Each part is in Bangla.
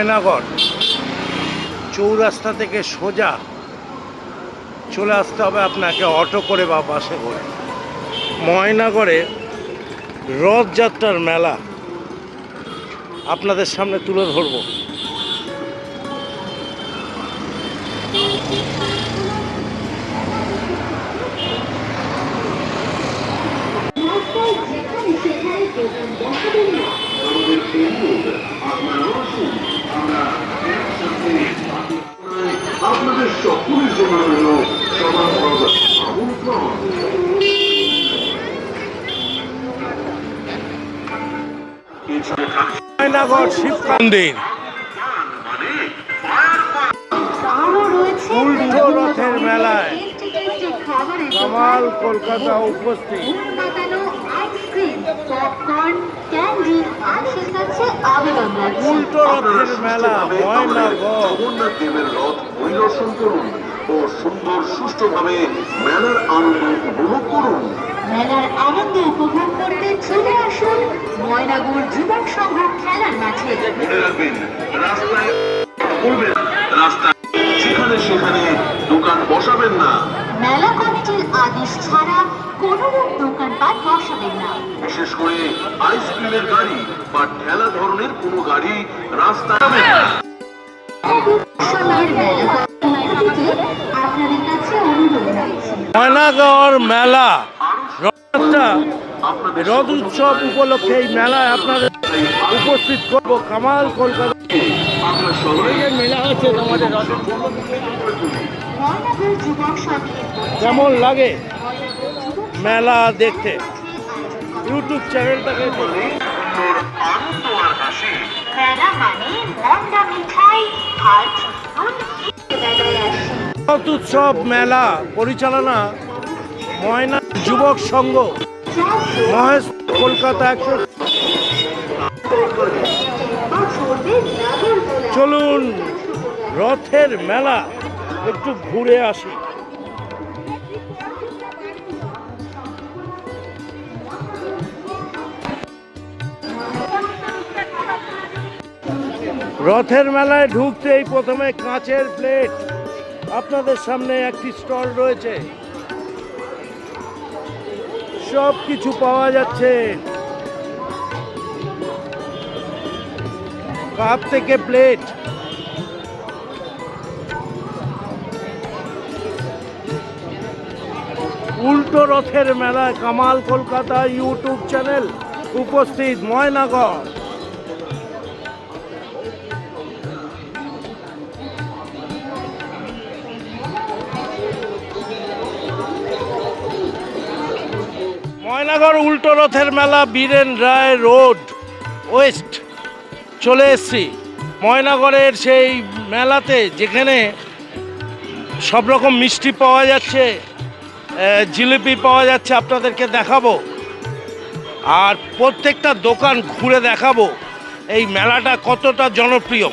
ময়নাগড় চৌরাস্তা থেকে সোজা চলে আসতে হবে আপনাকে অটো করে বা বাসে করে। ময়নাগড়ে রথযাত্রার মেলা আপনাদের সামনে তুলে ধরব। আপনাদের সকলের জন্য রইল সবার আমন্ত্রণ। ময়নাগড় শিব মন্দির, উল্টো রথের মেলায় কামাল কলকাতা উপস্থিত। উল্টো রথের মেলা ময়নাগড়। জগন্নাথ দেবের রথ পরিদর্শন করুন ও সুন্দর সুষ্ঠুভাবে মেলার আনন্দ উপভোগ করুন। মেলার আনন্দ উপভোগ করতে চলে আসুন ময়নাগড় যুবক সংঘ খেলার মাঠে। মনে রাখবেন, রাস্তায় করবেন, রাস্তায় সেখানে সেখানে দোকান বসাবেন না। মেলা কমিটির আদেশ ছাড়া কোনো দোকানপাট বসাবেন না। বিশেষ করে আইসক্রিমের গাড়ি বা ঠেলা ধরনের কোনো গাড়ি রাস্তায় যাবে না। আপনাদের কাছে অনুরোধ রয়েছে, ময়নাগড় মেলা রথ উৎসব উপলক্ষে এই মেলায় আপনাদের উপস্থিত করবো কামাল কলকাতা। আপনার সবাই মেলা হচ্ছে তোমাদের ময়নাগড় যুবক সংঘের কেমন লাগে মেলা দেখতে? ইউটিউব চ্যানেলটাকে আনন্দ আর হাসি। মেলা মানে মন্ডা মিঠাই আর মেলায় আসে। রথ উৎসব মেলা পরিচালনা ময়না যুবক সংঘ, মহেশ কলকাতা 100। চলুন রথের মেলা একটু ঘুরে আসি। রথের মেলায় ঢুকতেই প্রথমে কাঁচের প্লেট আপনাদের সামনে একটি স্টল রয়েছে, সব কিছু পাওয়া যাচ্ছে। কাপ থেকে প্লেট, উল্টো রথের মেলায় কামাল কলকাতা ইউটিউব চ্যানেল উপস্থিত ময়নাগড়। ময়নাগড় উল্টো রথের মেলা, বীরেন রায় রোড ওয়েস্ট চলে এসছি। ময়নাগড়ের সেই মেলাতে যেখানে সব রকম মিষ্টি পাওয়া যাচ্ছে, জিলিপি পাওয়া যাচ্ছে, আপনাদেরকে দেখাবো আর প্রত্যেকটা দোকান ঘুরে দেখাবো এই মেলাটা কতটা জনপ্রিয়।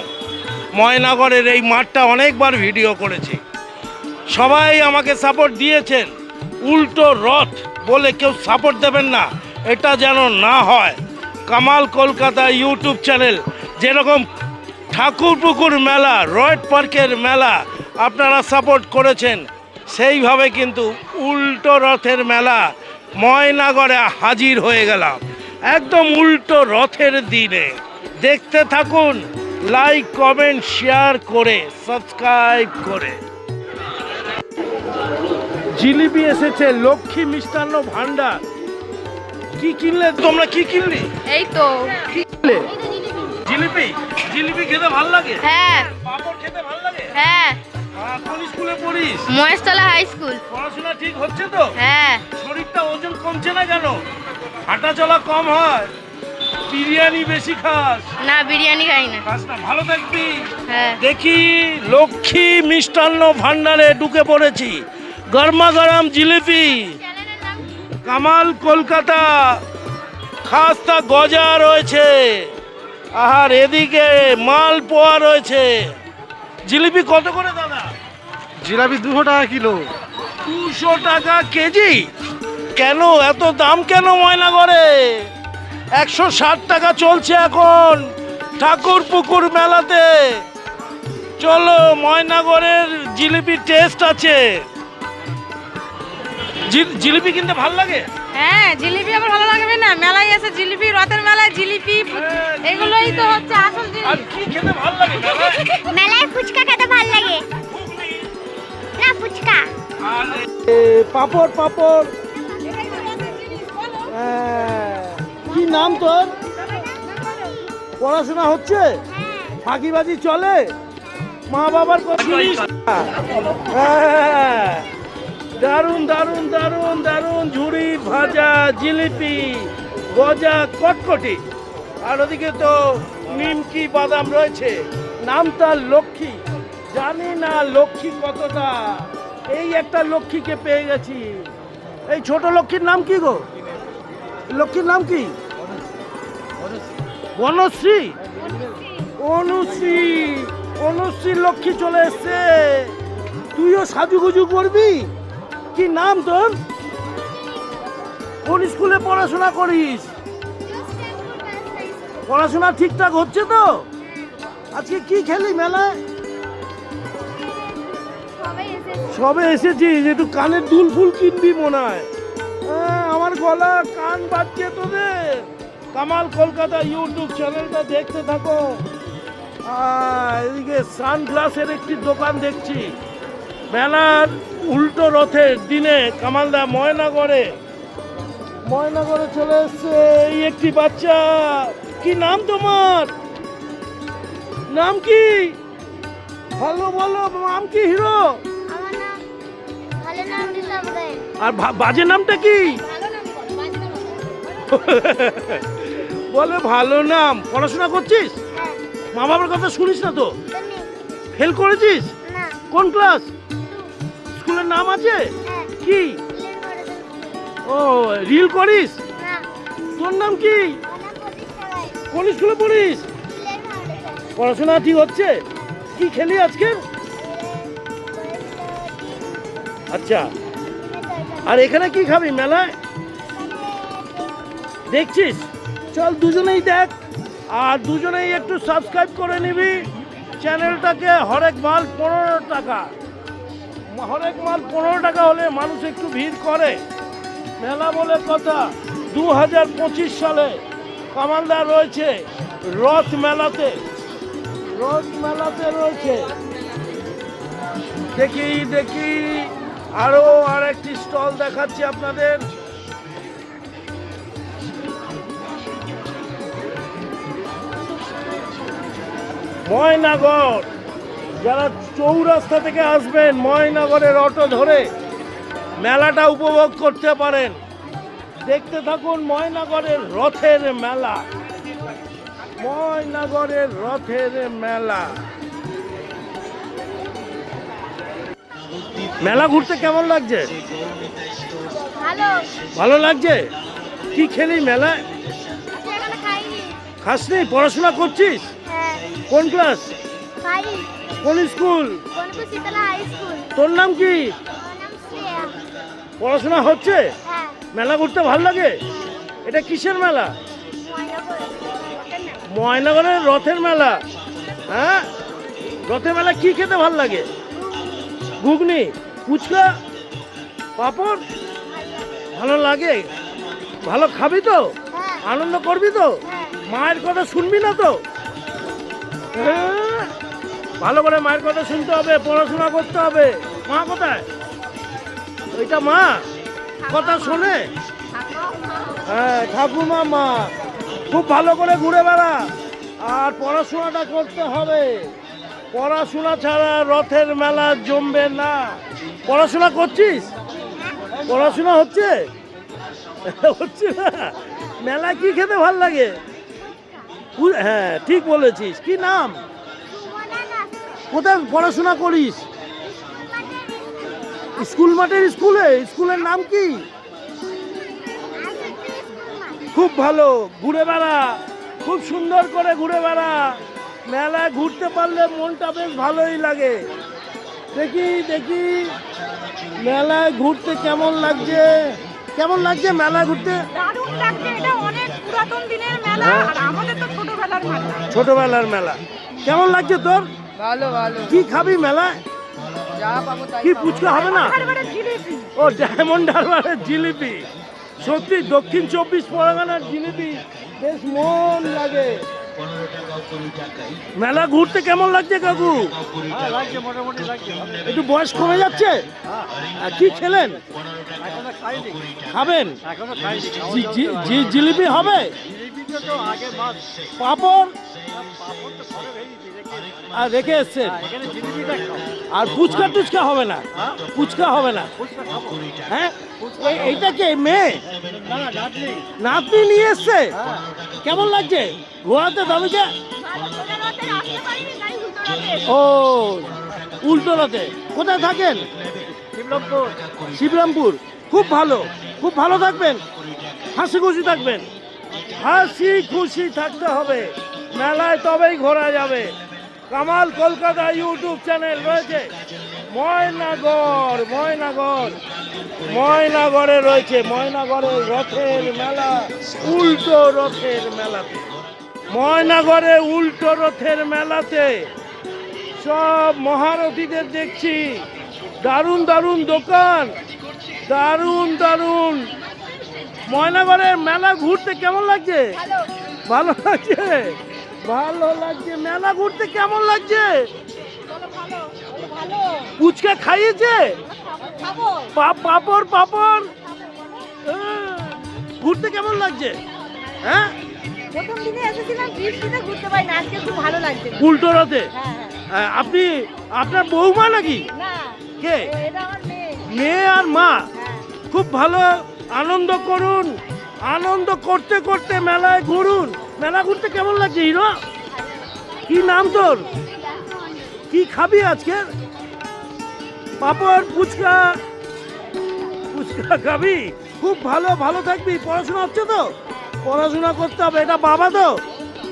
ময়নাগড়ের এই মাঠটা অনেকবার ভিডিও করেছি, সবাই আমাকে সাপোর্ট দিয়েছেন। উল্টো রথ বলে কেউ সাপোর্ট দেবেন না, এটা যেন না হয়। কামাল কলকাতা ইউটিউব চ্যানেল যেরকম ঠাকুরপুকুর মেলা, রয়েড পার্কের মেলা আপনারা সাপোর্ট করেছেন, সেইভাবে কিন্তু উল্টো রথের মেলা ময়নাগড়ে হাজির হয়ে গেলাম একদম উল্টো রথের দিনে। দেখতে থাকুন, লাইক কমেন্ট শেয়ার করে সাবস্ক্রাইব করে। জিলিপি এসেছে লক্ষ্মী মিষ্টান্ন ভান্ডার। কি কিনলে তোমরা? কি কিনলি? এই তো জিলিপি। জিলিপি খেতে ভালো লাগে? হ্যাঁ পাপড় খেতে ভালো লাগে? হ্যাঁ কোন স্কুলে পড়িস? Maheshtala high school. পড়াশোনা ঠিক হচ্ছে তো? হ্যাঁ শরীরটা ওজন কমছে না কেন? হাঁটা চলা কম হয়? বিরিয়ানি বেশি খাস? না বিরিয়ানি খাই না। খাস না, ভালো থাকবি। হ্যাঁ দেখি লক্ষ্মী মিষ্টান্ন ভান্ডারে ঢুকে পড়েছি। গরমা গরম জিলিপি, কামাল কলকাতা খাস্তা গজা রয়েছে, আর এদিকে মালপোয়া রয়েছে। জিলিপি কত করে দাদা? জিলাপি 200 টাকা কিলো। 200 টাকা কেজি? কেন এত দাম কেন ময়নাগড়ে? 160 টাকা চলছে এখন ঠাকুর পুকুর মেলাতে। চলো, ময়নাগড়ের জিলিপি টেস্ট আছে। জিলিপি কিনতে ভাল লাগে? হ্যাঁ, জিলিপি আবার ভালো লাগবে না? মেলায় এসে জিলিপি, রথের মেলায় জিলিপি, এগুলোই তো হচ্ছে আসল আর জিনিস। কি খেতে ভাল লাগে মেলায়? মেলায় ফুচকা খেতে ভালো লাগে না? ফুচকা পাপড় পাপড়। কি নাম তোর? পড়াশোনা হচ্ছে? ফাঁকিবাজি চলে? মা বাবার কথা শুনিস? হ্যাঁ, দারুন দারুন দারুন দারুন। ঝুড়ি ভাজা, জিলিপি, গজা, কটকটি, আর ওদিকে তো নিমকি বাদাম রয়েছে। নাম তার লক্ষ্মী। জানি না লক্ষ্মী কতটা। এই একটা লক্ষ্মীকে পেয়ে গেছি। এই ছোট লক্ষ্মীর নাম কি গো? লক্ষ্মীর নাম কি? বনশ্রী। অনুশ্রী। অনুশ্রী লক্ষ্মী চলে এসছে। তুইও সাজুগুজু করবি? কি নাম তোর? কোন স্কুলে পড়াশোনা করিস? পড়াশোনা ঠিকঠাক হচ্ছে তো? আজকে কি খেলি মেলায়? সবে এসেছিস, একটু কানের দুল ফুল কিনবি মনে হয়। আমার গলা কান বাজছে তোদের। কামাল কলকাতা ইউটিউব চ্যানেলটা দেখতে থাকো। এদিকে সানগ্লাসের একটি দোকান দেখছি। মেলার উল্টো রথের দিনে কামালদা ময়নাগড়ে চলে এসছে এই একটি বাচ্চা। কি নাম তোমার? নাম কি? ভালো বলো, নাম কি? হিরো? আর বাজে নামটা কি? বলে ভালো নাম। পড়াশোনা করছিস? মা বাবার কথা শুনিস না তো? ফেল করেছিস? কোন ক্লাস? স্কুলের নাম আছে কি? ও, রিল করিস? তোর নাম কি? কোন স্কুলে পড়িস? পড়াশোনা ঠিক হচ্ছে? কি খেলি আজকে? আচ্ছা, আর এখানে কি খাবি মেলায়? দেখছিস? চল দুজনেই দেখ, আর দুজনেই একটু সাবস্ক্রাইব করে নিবি চ্যানেলটাকে। হরেক মাল 15 টাকা। হরেক মাল 15 টাকা হলে মানুষ একটু ভিড় করে। মেলা বলে কথা। 2025 সালে কামালদা রয়েছে রথ মেলাতে। রয়েছে। দেখি আরো আরেকটি স্টল দেখাচ্ছি আপনাদের। ময়নাগড়, যারা চৌরাস্তা থেকে আসবেন ময়নাগড়ের অটো ধরে মেলাটা উপভোগ করতে পারেন। দেখতে থাকুন ময়নাগড়ের রথের মেলা। ময়নাগড়ের রথের মেলা। মেলা ঘুরতে কেমন লাগছে? ভালো লাগছে। কি খেলি মেলায়? খাসনি? পড়াশোনা করছিস? কোন ক্লাস? কোন স্কুল? তোর নাম কি? পড়াশোনা হচ্ছে? মেলা ঘুরতে ভালো লাগে? এটা কিসের মেলা? ময়নাগড়ের রথের মেলা। হ্যাঁ, রথের মেলা কি খেতে ভালো লাগে? ঘুগনি, ফুচকা, পাপড় ভালো লাগে? ভালো খাবি তো? আনন্দ করবি তো? মায়ের কথা শুনবি না তো? হ্যাঁ, ভালো করে মায়ের কথা শুনতে হবে, পড়াশোনা করতে হবে। মা কোথায়? ওইটা মা কথা শোনে? হ্যাঁ, ঠাকুমা মা। খুব ভালো করে ঘুরে বেড়া, আর পড়াশোনাটা করতে হবে। পড়াশোনা ছাড়া রথের মেলা জমবে না। পড়াশোনা করছিস? পড়াশোনা হচ্ছে? হচ্ছে না? মেলায় কি খেতে ভাল লাগে? হ্যাঁ, ঠিক বলেছিস। কি নাম? কোথায় পড়াশোনা করিস? স্কুল মাঠের স্কুলে? স্কুলের নাম কি? খুব ভালো, ঘুরে বেড়া, খুব সুন্দর করে ঘুরে বেড়া। মেলায় ঘুরতে পারলে মনটা বেশ ভালোই লাগে। দেখি মেলায় ঘুরতে কেমন লাগছে? মেলায় ঘুরতে? দারুণ লাগছে। এটা অনেক পুরাতন দিনের মেলা, আর আমাদের তো ছোটবেলা ছোটবেলার মেলা। ছোটবেলার মেলা। কেমন লাগছে তোর? ভালো ভালো। কি খাবি মেলায়? যা পাবো তাই কি খাবো। ফুচকা হবে না? ও ডায়মন্ড হারবারের জিলিপি। সত্যি দক্ষিণ 24 পরগনার জিলিপি বেশ মন লাগে। মেলা ঘুরতে কেমন লাগছে কাকু? লাগছে, মোটামুটি লাগছে। একটু বয়স কমে যাচ্ছে। কি খেলেন? এখনো খাইনি, খাবেন? এখনো খাইনি। জিলিপি হবে? জিলিপিটা তো আগে মাছ, পাপড় পাপড় তো ঘরে ভেজেছি, রেখে আর রেখে এসছেন। এখানে জিলিপিটা খাও। আর ফুচকা টুচকা হবে না? ফুচকা হবে না? ফুচকা খাবো। হ্যাঁ, এইটা কে মেয়ে? না না, নাতনি। নাতনি নিয়ে এসছে। কেমন লাগছে ঘোরাতে দাবিকে? ও উল্টোলাতে। কোথায় থাকেন? শিবলমপুর। শিবরামপুর। খুব ভালো, খুব ভালো থাকবেন, হাসি খুশি থাকবেন। হাসি খুশি থাকতে হবে মেলায়, তবেই ঘোরা যাবে। কামাল কলকাতা ইউটিউব চ্যানেল রয়েছে। ময়নাগড়, ময়নাগড়ে রয়েছে। ময়নাগড়ের রথের মেলা, উল্টো রথের মেলাতে। ময়নাগড়ে উল্টো রথের মেলাতে সব মহারথীদের দেখছি। দারুণ দারুণ দোকান, দারুণ দারুণ। ময়নাগড়ের মেলা ঘুরতে কেমন লাগছে? ভালো লাগছে, ভালো লাগছে। মেলা ঘুরতে কেমন লাগছে? ফুচকা খাইয়েছে? পাপড় পাপড়। ঘুরতে কেমন লাগছে? হ্যাঁ, প্রথম দিনে এসেছিলাম, বৃষ্টিতে ঘুরতে পারি না, আজকে খুব ভালো লাগছে। উল্টো রথে। হ্যাঁ। আপনি, আপনার বৌমা নাকি? না, কে? এটা আমার মেয়ে। মেয়ে আর মা। হ্যাঁ। খুব ভালো, আনন্দ করুন। আনন্দ করতে করতে মেলায় ঘুরুন। মেলা ঘুরতে কেমন লাগছে হিরো? কি নাম তোর? কি খাবি আজকে? পাপড় ফুচকা? ফুচকা খাবি? খুব ভালো, ভালো থাকবি। পড়াশোনা হচ্ছে তো? পড়াশোনা করতে হবে। এটা বাবা তো?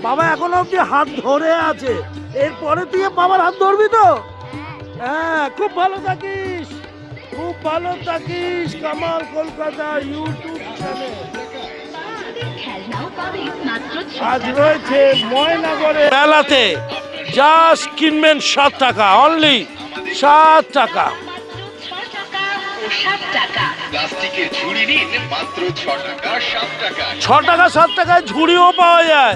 বাবা এখনো অব্দি হাত ধরে আছে। এরপরে তুই বাবার হাত ধরবি তো? হ্যাঁ, খুব ভালো থাকিস, খুব ভালো থাকিস। Kamal Kolkata YouTube channel. আজ রয়েছে ময়নাগড়ে মেলাতে। জাস্ট কিনবেন 7 টাকা, অনলি 7 টাকা। প্লাস্টিকের ঝুড়ি নিন মাত্র 6 টাকা 7 টাকা। 6 টাকা 7 টাকায় ঝুড়িও পাওয়া যায়।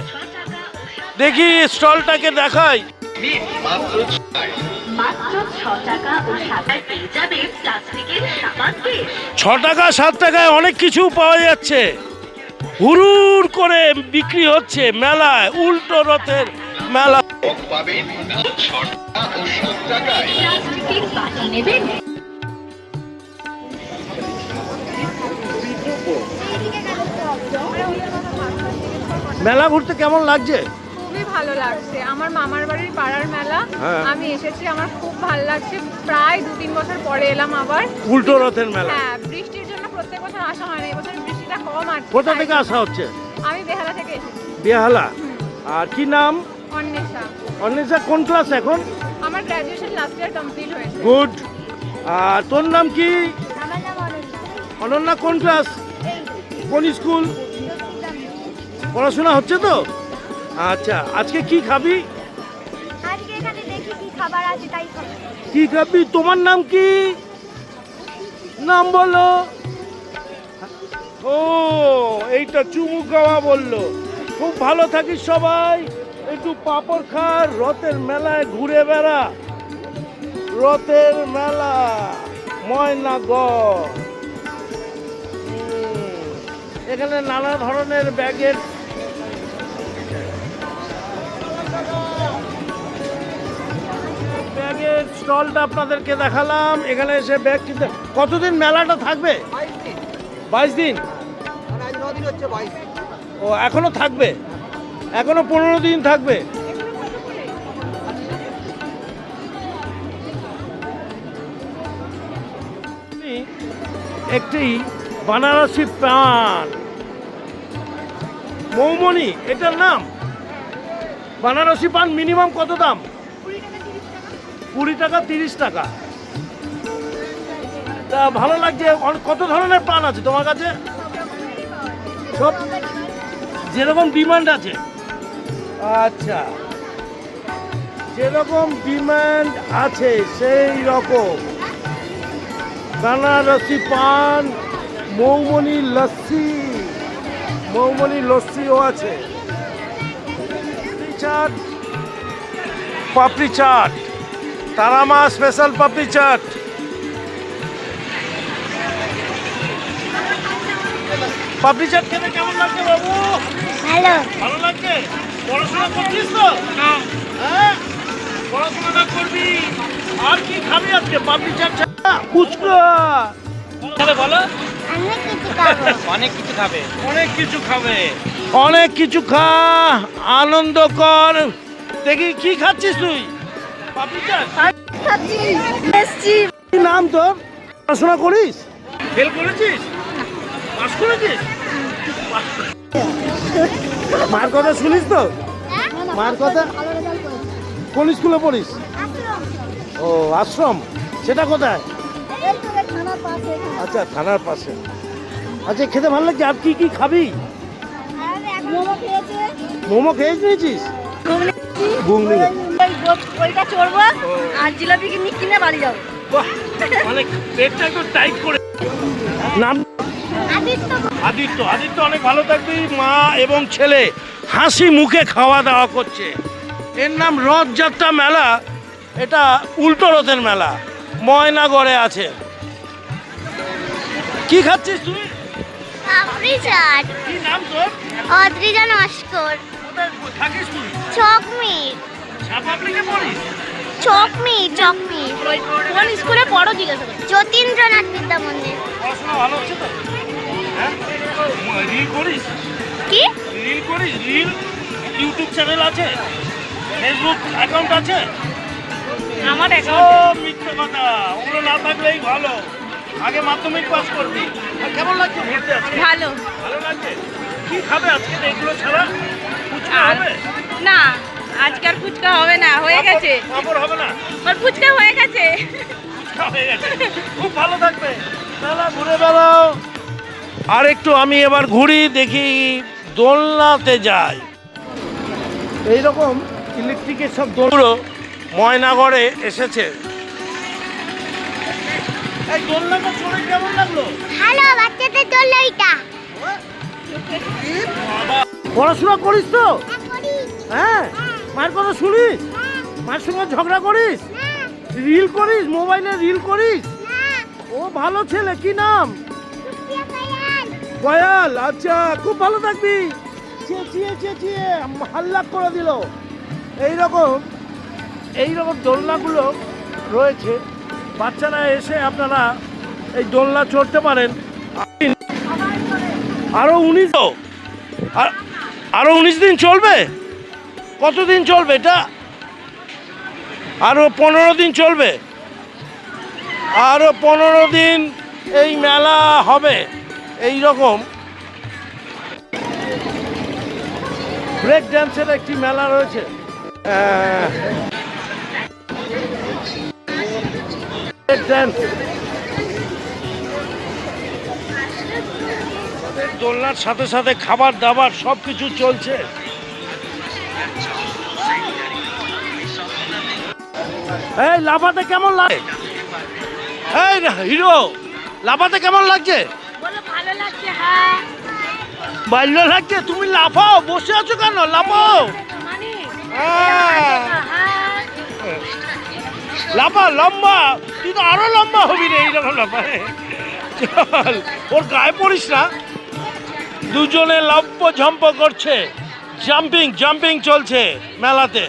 দেখি স্টলটাকে দেখাই। নিন মাত্র 6 টাকা। মাত্র 6 টাকা ও 7 টাকায় পেয়ে যাবে প্লাস্টিকের সাবান বেশ। 6 টাকা 7 টাকায় অনেক কিছু পাওয়া যাচ্ছে। হুড়ুর করে বিক্রি হচ্ছে মেলায়, উল্টো রথের মেলা। পাবেন 6 টাকা ও 7 টাকায়। প্লাস্টিকের বাটি নেবেন? মেলা ঘুরতে কেমন লাগছে? খুবই ভালো লাগছে। আমার মামার বাড়ির পাড়ার মেলা, হ্যাঁ। আমি এসেছি, আমার খুব ভালো লাগছে। প্রায় 2-3 বছর পরে এলাম আবার। উল্টো রথের মেলা। হ্যাঁ, বৃষ্টির জন্য প্রত্যেক বছর আসা হয় না, এবছর বৃষ্টিটা কম আর কি। কোথা থেকে আসা হচ্ছে? আমি বেহালা থেকে এসেছি। বেহালা। আর কি নাম? অন্বেষা। অন্বেষা কোন ক্লাস এখন? আমার গ্র্যাজুয়েশন লাস্ট ইয়ার কমপ্লিট হয়েছে। গুড। আর তোর নাম কি? আমার নাম অনন্যা। অনন্যা কোন ক্লাস? কোন স্কুল? পড়াশোনা হচ্ছে তো? আচ্ছা, আজকে কি খাবি? আজকে এখানে দেখি কি খাবার আছে তাই খাবো। কি খাবি? তোমার নাম কি? নাম বলো। ও, এইটা চুমু খাওয়া বললো। খুব ভালো থাকিস সবাই। একটু পাপড় খা, রথের মেলায় ঘুরে বেড়া। রথের মেলা, ময়নাগড়। এখানে নানা ধরনের ব্যাগের স্টলটা আপনাদেরকে দেখালাম। এখানে এসে ব্যাগ কিনতে। কতদিন মেলাটা থাকবে? 22 দিন। ও, এখনো থাকবে? এখনো 15 দিন থাকবে। একটি বানারসি পান, মৌমনি এটার নাম। বানারসি পান মিনিমাম কত দাম? 20 টাকা 30 টাকা। তা ভালো লাগছে। কত ধরনের পান আছে তোমার কাছে? সব যেরকম ডিমান্ড আছে। আচ্ছা, যেরকম ডিমান্ড আছে সেই রকম বানারসি পান, মৌমনি লস্যিও আছে, চাট, পাপড়ি চাট, তারামা স্পেশাল পাপড়ি চাট। পাপড়ি চাট খেতে কেমন লাগছে বাবু? ভালো। ভালো লাগছে? পড়াশোনা করছিস তো? হ্যাঁ, পড়াশোনাটা করবি। আর কি খাবি আজকে? পাপড়ি চাট ছাড়া ফুচকা তাহলে বলো। আমি কিছু খাবো। অনেক কিছু খাবে। অনেক কিছু খাবে, অনেক কিছু খা, আনন্দ কর। দেখি কি খাচ্ছিস তুই? পাপড়ি চাট। কি নাম তোর? পড়াশোনা করিস? ফেল করেছিস? পাস করেছিস? মার কথা শুনিস তো? মার কথা? কোন স্কুলে পড়িস? ও, আশ্রম। সেটা কোথায়? আচ্ছা, থানার পাশে। আচ্ছা, খেতে ভালো লাগছে। আর কি কি খাবি? মোমো খেয়ে নিয়েছিস? ঘুগনি। ওইটা চড়বো আর জিলাপি কিনে বাড়ি যাবো। বাহ, মানে পেটটা একটু টাইট করে। নাম আদিত্য অনেক ভালো থাকবি। মা এবং ছেলে হাসি মুখে খাওয়া দাওয়া করছে। এর নাম রথযাত্রা মেলা। এটা উল্টো রথের মেলা, ময়নাগড়ে আছে। কি খাচ্ছিস তুই? পাপড়ি চাট। কি নাম তোর? অদ্রিজা নস্কর। কোথায় থাকিস তুই? চকমিট। ছাপাবলিকে পড়িস? চকমিট। কোন স্কুলে পড়ো জিজ্ঞাসা করো। যতীন্দ্রনাথ বিদ্যা মন্দির। পড়াশোনা ভালো হচ্ছে তো? হ্যাঁ, রিল করিস? কি? রিল ইউটিউব চ্যানেল আছে? ফেসবুক অ্যাকাউন্ট আছে? আমার সব মিথ্যে কথা, ওগুলো না থাকলেই ভালো। আগে মাধ্যমিক পাস করবি। আর কেমন লাগছে ঘুরতে আজকে? ভালো। ভালো লাগছে। কি খাবে আজকে এগুলো ছাড়া? ফুচকা আর হবে? না, আজকাল ফুচকা হবে না, হয়ে গেছে। পাপড় হবে না? আর ফুচকা হয়ে গেছে। ফুচকা হয়ে গেছে। খুব ভালো থাকবে। মেলা ঘুরে বেড়াও। আর একটু আমি এবার ঘুরি, দেখি দোলনাতে যাই। এইরকম ইলেকট্রিকের সব দোলগুলো ময়নাগড়ে এসেছে। এই দোলনাটা চড়ে কেমন লাগলো? ভালো, বাচ্চাদের জন্য এটা। পড়াশোনা করিস তো? হ্যাঁ, মার কথা শুনিস? মার সঙ্গে ঝগড়া করিস? রিল করিস? মোবাইলে রিল করিস? ও ভালো ছেলে। কি নাম? বয়াল। আচ্ছা, খুব ভালো থাকবি। চেঁচিয়ে হাল্লা করে দিল। এইরকম দোলনাগুলো রয়েছে। বাচ্চারা এসে আপনারা এই দোলনা চড়তে পারেন। আরো 19 দিন চলবে। কতদিন চলবে এটা? আরো 15 দিন চলবে। আরো 15 দিন এই মেলা হবে। এই রকম ব্রেক ড্যান্সের একটি মেলা রয়েছে। ব্রেক ড্যান্স, দোলনার সাথে সাথে খাবার দাবার সব কিছু চলছে। এই লাফাতে কেমন লাগে? এই হিরো, লাফাতে কেমন লাগছে? বলো ভালো লাগছে। হ্যাঁ, ভালো লাগছে। তুমি লাফাও, বসে আছো কেন? লাফাও। মানে হ্যাঁ, হ্যাঁ, লাফা, লম্বা। তুই তো আরো লম্বা হবি রে এইরকম লাফা। চল, ওর গায়ে পড়িস না। দুজনে লম্প ঝম্প করছে। জাম্পিং চলছে মেলাতে।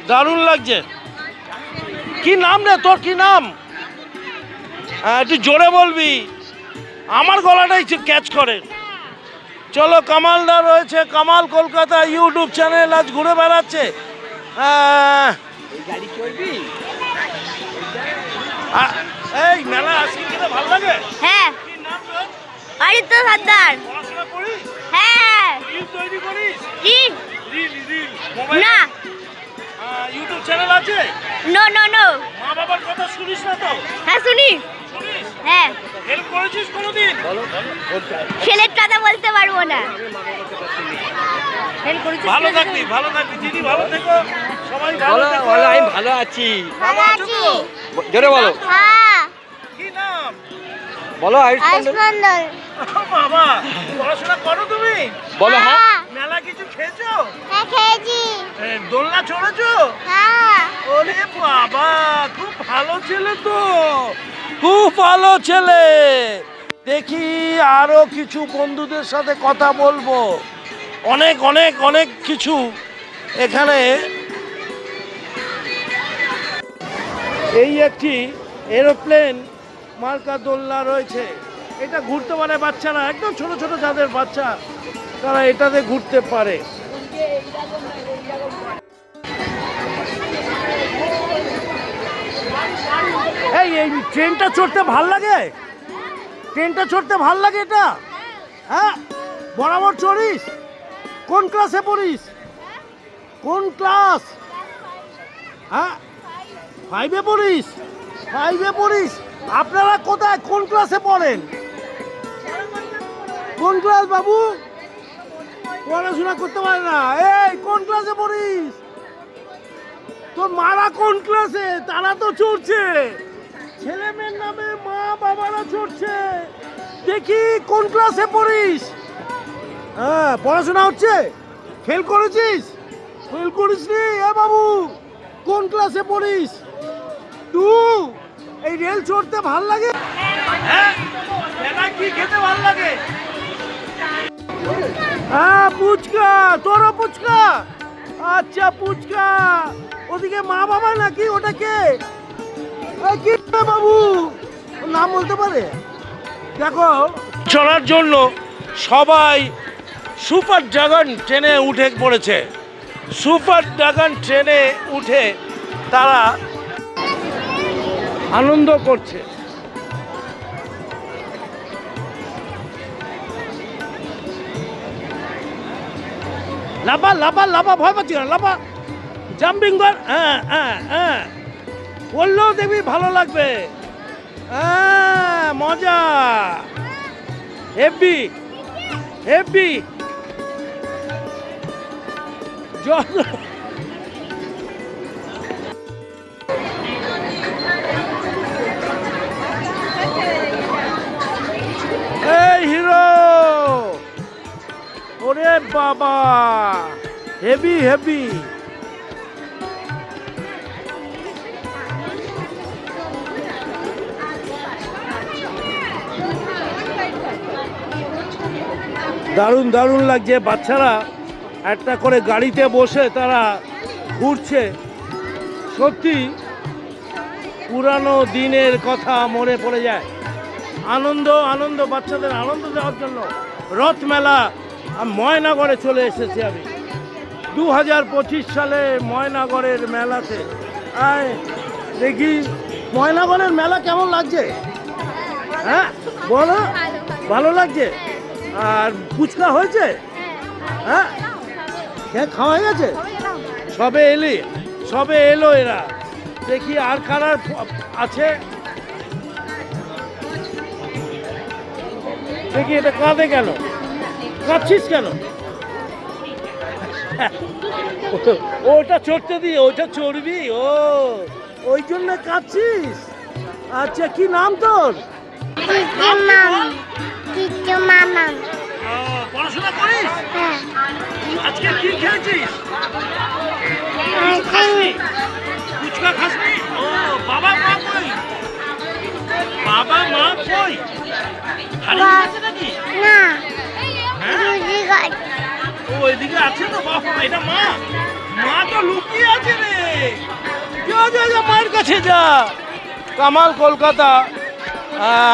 দারুণ লাগছে। কি নাম রে তোর? কি নাম? একটু জোরে বলবি, আমার গলাটাই ক্যাচ করে। চলো, কামালদা রয়েছে। কামাল কলকাতা ইউটিউব চ্যানেল আজ ঘুরে বেড়াচ্ছে। গাড়ি চলবি? এই মেলা আসি খেতে ভালো লাগে? হ্যাঁ। কি নাম তোর? আদিত্য সর্দার। পড়াশোনা করিস? হ্যাঁ। রিল তৈরি করিস? কি? Reel mobile? না। ইউটিউব চ্যানেল আছে? নো। মা বাবার কথা শুনিস না তো? হ্যাঁ, শুনি। শুনিস? হ্যাঁ। হেল্প করেছিস কোনোদিন? ছেলের কথা বলতে পারবো না। ফেল করেছিস ভালো থাকবি দিদি, ভালো থেকো, সবাই ভালো বলো থেকো। বলো আমি ভালো আছি। ভালো আছো তো? জোরে বলো, হ্যাঁ কি নাম? বলো আয়ুষ আয়ুষ মণ্ডল। মন্ডল বাবা, পড়াশোনা করো তুমি? বলো হ্যাঁ। মেলা কিছু খেয়েছো? হ্যাঁ খেয়েছি দোলনা চড়েছো? হ্যাঁ ওরে বাবা, খুব ভালো ছেলে তো, খুব ভালো ছেলে। দেখি আরো কিছু বন্ধুদের সাথে কথা বলবো। অনেক অনেক অনেক কিছু এখানে। এই একটি এরোপ্লেন মার্কা দোলনা রয়েছে, এটা ঘুরতে পারে বাচ্চারা, একদম ছোট ছোট যাদের বাচ্চা তারা এটাতে ঘুরতে পারে। এই এই ট্রেনটা চড়তে ভাল লাগে? ট্রেনটা চড়তে ভাল লাগে এটা? হ্যাঁ, বরাবর চড়িস? কোন ক্লাসে পড়িস? কোন ক্লাস? হ্যাঁ, 5-এ পড়িস? 5-এ পড়িস? আপনারা কোথায়, কোন ক্লাসে পড়েন? কোন ক্লাস বাবু? পড়াশোনা করতে পারে না। এই কোন ক্লাসে পড়িস? তোর মারা কোন ক্লাসে? তারা তো চড়ছে, ছেলে মেয়ের নামে মা বাবারা চড়ছে। দেখি কোন ক্লাসে পড়িস? হ্যাঁ, পড়াশোনা হচ্ছে? ফেল করেছিস? ফেল করিস নি? এ বাবু, কোন ক্লাসে পড়িস? 2? এই রেল চড়তে ভাল লাগে? হ্যাঁ, কি খেতে ভাল লাগে? হ্যাঁ, পুচকা। তোরও পুচকা? আচ্ছা, পুচকা। ওদিকে মা বাবা নাকি? ওটা কে? কি বাবু, নাম বলতে পারে? দেখো, চড়ার জন্য সবাই সুপার ড্রাগন ট্রেনে উঠে পড়েছে। সুপার ড্রাগন ট্রেনে উঠে তারা আনন্দ করছে। লাফা লাফা লাফা, ভয় পাচ্ছি না, লাফা, জাম্পিং কর। হ্যাঁ হ্যাঁ হ্যাঁ, বললেও দেখবি ভালো লাগবে। হ্যাঁ, মজা, হেভি হেভি। এই হিরো, ওরে বাবা, হেভি হেভি। দারুণ দারুণ লাগছে। বাচ্চারা একটা করে গাড়িতে বসে তারা ঘুরছে। সত্যি পুরানো দিনের কথা মনে পড়ে যায়। আনন্দ আনন্দ, বাচ্চাদের আনন্দ দেওয়ার জন্য রথ মেলা ময়নাগড়ে চলে এসেছি আমি 2025 সালে ময়নাগড়ের মেলাতে। আয় দেখি ময়নাগড়ের মেলা কেমন লাগছে। হ্যাঁ বলো, ভালো লাগছে। আর ফুচকা হয়েছে? হ্যাঁ, খাওয়া হয়ে গেছে? সবে এলো এরা। দেখি আর কারার আছে। দেখি এটা কাঁদে কেন? কাঁদছিস কেন? ওটা চড়তে দিয়ে, ওটা চড়বি? ও, ওই জন্য কাঁদছিস? আচ্ছা, কি নাম তোর? পড়াশোনা করিস? আজকে কি খেয়েছিস? ফুচকা খাসনি? ও, বাবা মা কই? বাবা মা কই? হারিয়ে গেছে নাকি? ও, এদিকে আছে তো। বাবা, এটা মা? মা তো লুকিয়ে আছে রে। যা যা যা, মায়ের কাছে যা। কামাল কলকাতা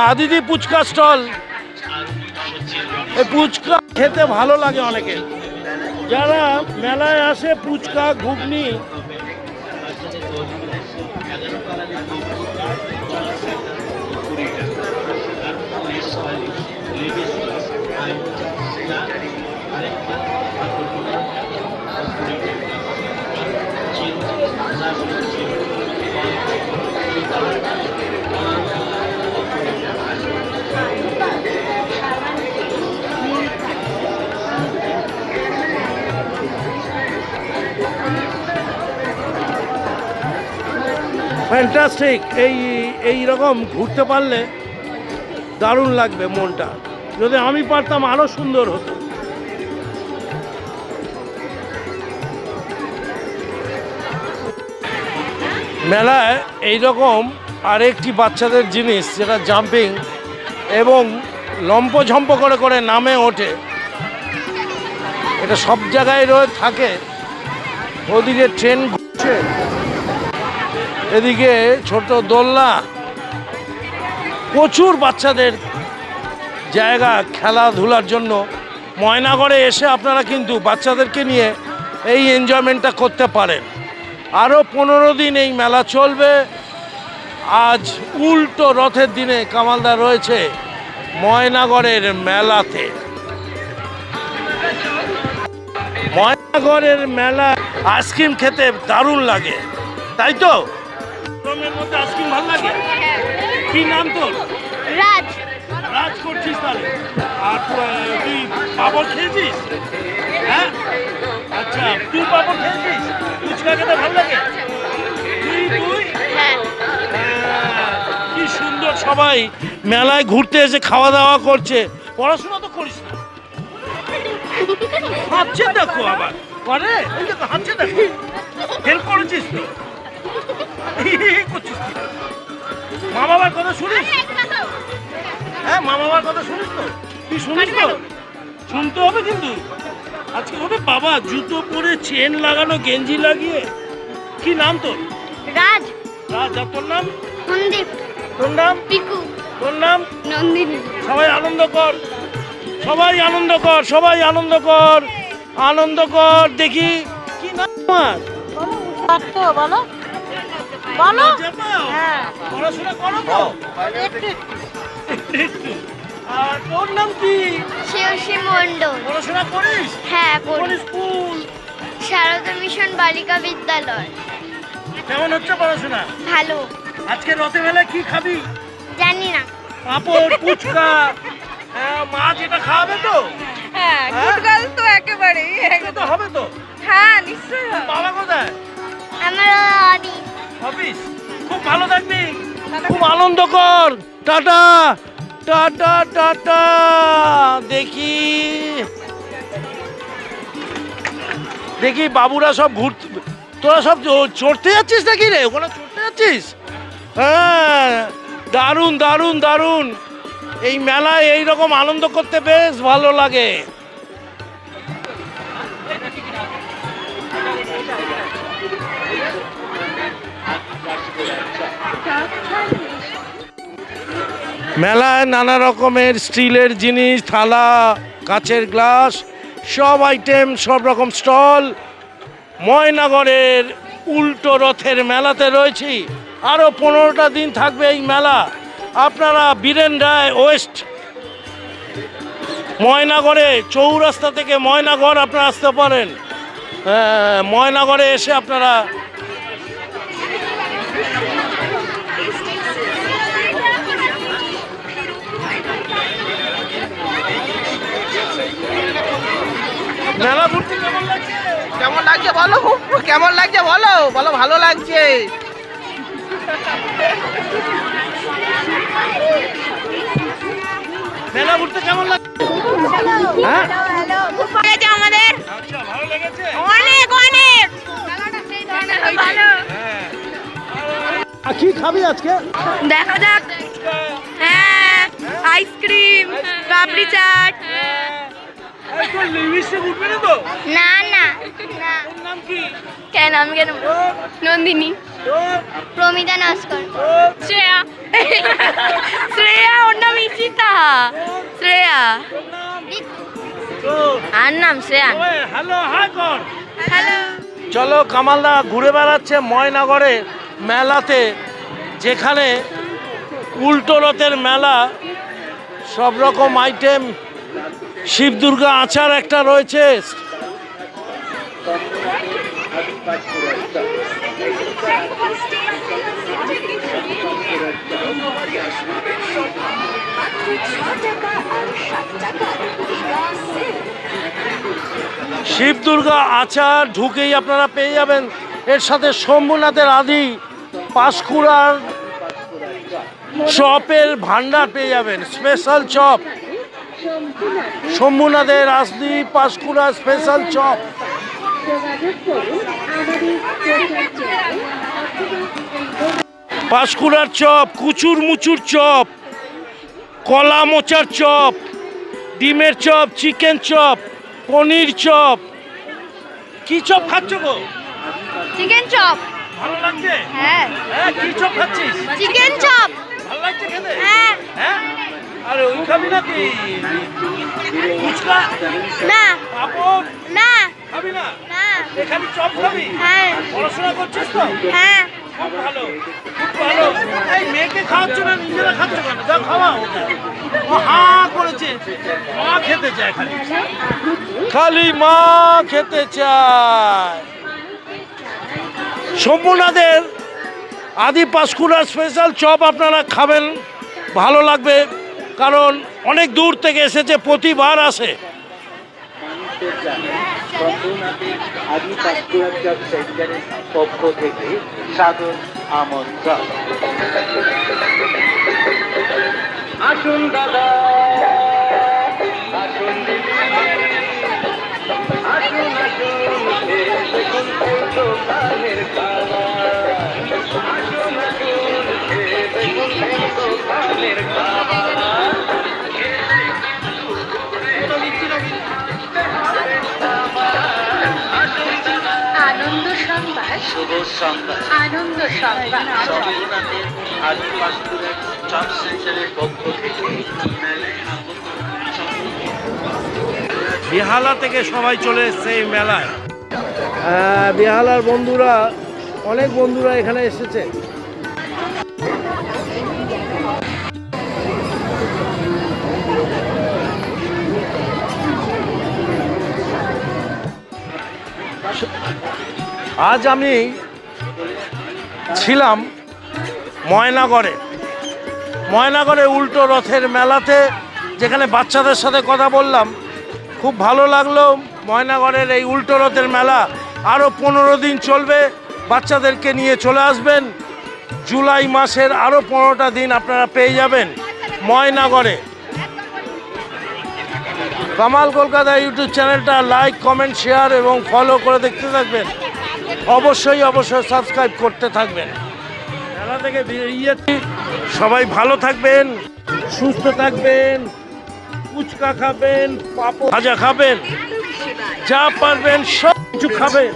আদিদি ফুচকা স্টল। এই ফুচকা খেতে ভালো লাগে অনেকের। যারা মেলায় আসে, ফুচকা ঘুগনি ফ্যান্টাস্টিক। এই রকম ঘুরতে পারলে দারুণ লাগবে মনটা। যদি আমি পারতাম আরো সুন্দর হতো। মেলায় এইরকম আরেকটি বাচ্চাদের জিনিস, যেটা জাম্পিং এবং লম্পঝম্প করে করে নামে ওঠে, এটা সব জায়গায় থাকে। ওদিকে ট্রেন ঘুরছে, এদিকে ছোট দোলনা, প্রচুর বাচ্চাদের জায়গা খেলাধুলার জন্য। ময়নাগড়ে এসে আপনারা কিন্তু বাচ্চাদেরকে নিয়ে এই এনজয়মেন্টটা করতে পারেন। আরও 15 দিন এই মেলা চলবে। আজ উল্টো রথের দিনে কামালদা রয়েছে ময়নাগড়ের মেলাতে। ময়নাগড়ের মেলা আইসক্রিম খেতে দারুণ লাগে, তাই তো? গরমের মধ্যে আইসক্রিম ভালো লাগে। কি নাম তোর? রাজ। রাজ করছিস তাহলে? আর তুই পাপড় খেয়েছিস? হ্যাঁ, আচ্ছা, তুই পাপড় খেয়েছিস? ফুচকা খেতে ভালো লাগে? তুই হ্যাঁ। কি সুন্দর, সবাই মেলায় ঘুরতে এসে খাওয়া দাওয়া করছে। পড়াশোনা তো করিস না? হাঁটছে দেখো, আবার করে ওই দেখো, হাঁটছে দেখো। হেল্প করেছিস তো? করছিস কি? মা বাবার কথা শুনিস? হ্যাঁ, মা বাবার কথা শুনিস তো? তুই শুনিস তো? শুনতে হবে কিন্তু। আজকে হবে বাবা জুতো পরে, চেন লাগানো, গেঞ্জি লাগিয়ে। কি নাম তোর? রাজ। রাজ। আর তোর নাম? সন্দীপ। তোর নাম? পিকু। তোর নাম? নন্দিনী। সবাই আনন্দ কর, সবাই আনন্দ কর, সবাই আনন্দ কর, আনন্দ কর। দেখি কি নাম তোমার? বলো বলো। লজ্জা পাও? পড়াশোনা করো তো? একটু। আর তোর নাম কি? শ্রেয়সী মণ্ডল। পড়াশোনা করিস? হ্যাঁ, কোন পড়ি। স্কুল? শারদা মিশন বালিকা বিদ্যালয়। কেমন হচ্ছে পড়াশোনা? ভালো। আজকে রথে মেলায় কি খাবি? জানি না। পাপড়, ফুচকা, মাছ, এটা খাওয়াবে তো? হ্যাঁ, গুড গার্ল তো একেবারেই। এটা তো হবে তো? হ্যাঁ, নিশ্চয়ই হবে। বাবা কোথায়? আমার আদি। অফিস। খুব ভালো থাকবি, খুব আনন্দ কর। Tata tata tata. দেখি দেখি বাবুরা সব ঘুরতে, তোরা সব চড়তে যাচ্ছিস নাকি রে? ওখানে চড়তে যাচ্ছিস? হ্যাঁ, দারুণ দারুণ দারুণ। এই মেলায় এইরকম আনন্দ করতে বেশ ভালো লাগে। মেলায় নানা রকমের স্টিলের জিনিস, থালা, কাচের গ্লাস, সব আইটেম, সব রকম স্টল। ময়নাগড়ের উল্টো রথের মেলাতে রয়েছি। আরও 15টা দিন থাকবে এই মেলা। আপনারা বীরেন রায় ওয়েস্ট ময়নাগড়ে চৌরাস্তা থেকে ময়নাগড় আপনারা আসতে পারেন। ময়নাগড়ে এসে আপনারা মেলা ঘুরতে কেমন লাগছে? কেমন লাগছে বলো? কেমন লাগছে বলো? বলো ভালো লাগছে। মেলা ঘুরতে কেমন লাগছে? হ্যাঁ, আমাদের আচ্ছা, ভালো লেগেছে? অনেক অনেক ভালো। কি খাবি আজকে? দেখা যাক। হ্যাঁ, আইসক্রিম, পাপড়ি চাট। এই তো লিভিস্টে উঠবে না তো? না না না। তোর নাম কি? কেন আমি কেন? নন্দিনী। তোর? প্রমিতা নস্কর। তোর? শ্রেয়া। শ্রেয়া, ওর নাম ইশিতা। শ্রেয়া। তোর নাম? বিকু। তোর? আর নাম শ্রেয়া। ওই, হ্যালো, হাই কর। হ্যালো। চলো, কামালদা ঘুরে বেড়াচ্ছে ময়নাগড়ে মেলাতে, যেখানে উল্টো রথের মেলা, সব রকম আইটেম। শিব দুর্গা আচার একটা রয়েছে। শিব দুর্গা আচার ঢুকেই আপনারা পেয়ে যাবেন। এর সাথে শম্ভুনাথের আদি পাঁশকুড়ার চপের ভান্ডার পেয়ে যাবেন, স্পেশাল চপ, শম্ভুনাথের আসদি পাঁশকুড়া স্পেশাল চপ। পাঁশকুড়ার চপ, কুচুর মুচুর চপ, কলা মোচার চপ, ডিমের chop, chicken chop, paneer chop. কি চপ খাচ্ছ গো? Chicken chop. ভালো লাগছে? হ্যাঁ। হ্যাঁ, কি চপ খাচ্ছিস? Chicken chop. ভালো লাগছে খেতে? হ্যাঁ। হ্যাঁ, আরে ওই খাবি নাকি? ফুচকা? না। পাপড়? না। খাবি না? না। এখানে চপ খাবি? হ্যাঁ। পড়াশোনা করছিস তো? হ্যাঁ। খুব ভালো, খুব ভালো। এই মেয়েকে খাওয়াচ্ছ না, নিজেরা খাচ্ছ কেন? যা খাওয়া ওকে। ও হা করেছে, মা খেতে চায় খালি, খালি মা খেতে চায়। শম্ভুনাথের আদি পাঁশকুড়ার স্পেশাল চপ আপনারা খাবেন, ভালো লাগবে, কারণ অনেক দূর থেকে এসেছে, প্রতিবার আসে। আদি পাঁশকুড়া চপ সেন্টারের পক্ষ থেকে সাদর আমন্ত্রণ। আসুন দাদা, আসুন দিদি, আসুন আসুন, দেখুন দোকানের খাবার। আসুন আসুন, দেখুন দোকানের খাবার। আনন্দ সংবাদ, শুভ সংবাদ, আনন্দ সংবাদ। শম্ভুনাথের আদি পাঁশকুড়া চপ সেন্টারের পক্ষ থেকে মেলায় আগত বেহালা থেকে সবাই চলে এসছে এই মেলায়। বেহালার বন্ধুরা, অনেক বন্ধুরা এখানে এসেছে। আজ আমি ছিলাম ময়নাগড়ে, ময়নাগড়ে উল্টো রথের মেলাতে, যেখানে বাচ্চাদের সাথে কথা বললাম। খুব ভালো লাগলো। ময়নাগড়ের এই উল্টো রথের মেলা আরও 15 দিন চলবে, বাচ্চাদেরকে নিয়ে চলে আসবেন। জুলাই মাসের আরও 15টা দিন আপনারা পেয়ে যাবেন ময়নাগড়ে। কামাল কলকাতা ইউটিউব চ্যানেলটা লাইক, কমেন্ট, শেয়ার এবং ফলো করে দেখতে থাকবেন। অবশ্যই সাবস্ক্রাইব করতে থাকবেন। মেলা থেকে বেরিয়েছি, সবাই ভালো থাকবেন, সুস্থ থাকবেন, ফুচকা খাবেন, পাপড় ভাজা খাবেন, যা পারবেন সব কিছু খাবেন,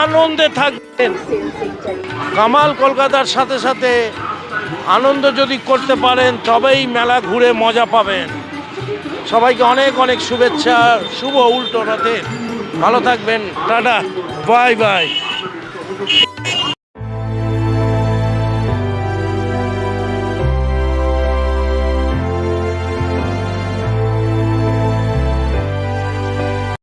আনন্দে থাকবেন। কামাল কলকাতার সাথে সাথে আনন্দ যদি করতে পারেন তবেই মেলা ঘুরে মজা পাবেন। সবাইকে অনেক অনেক শুভেচ্ছা, শুভ উল্টো রথের। ভালো থাকবেন, টাটা, বাই বাই।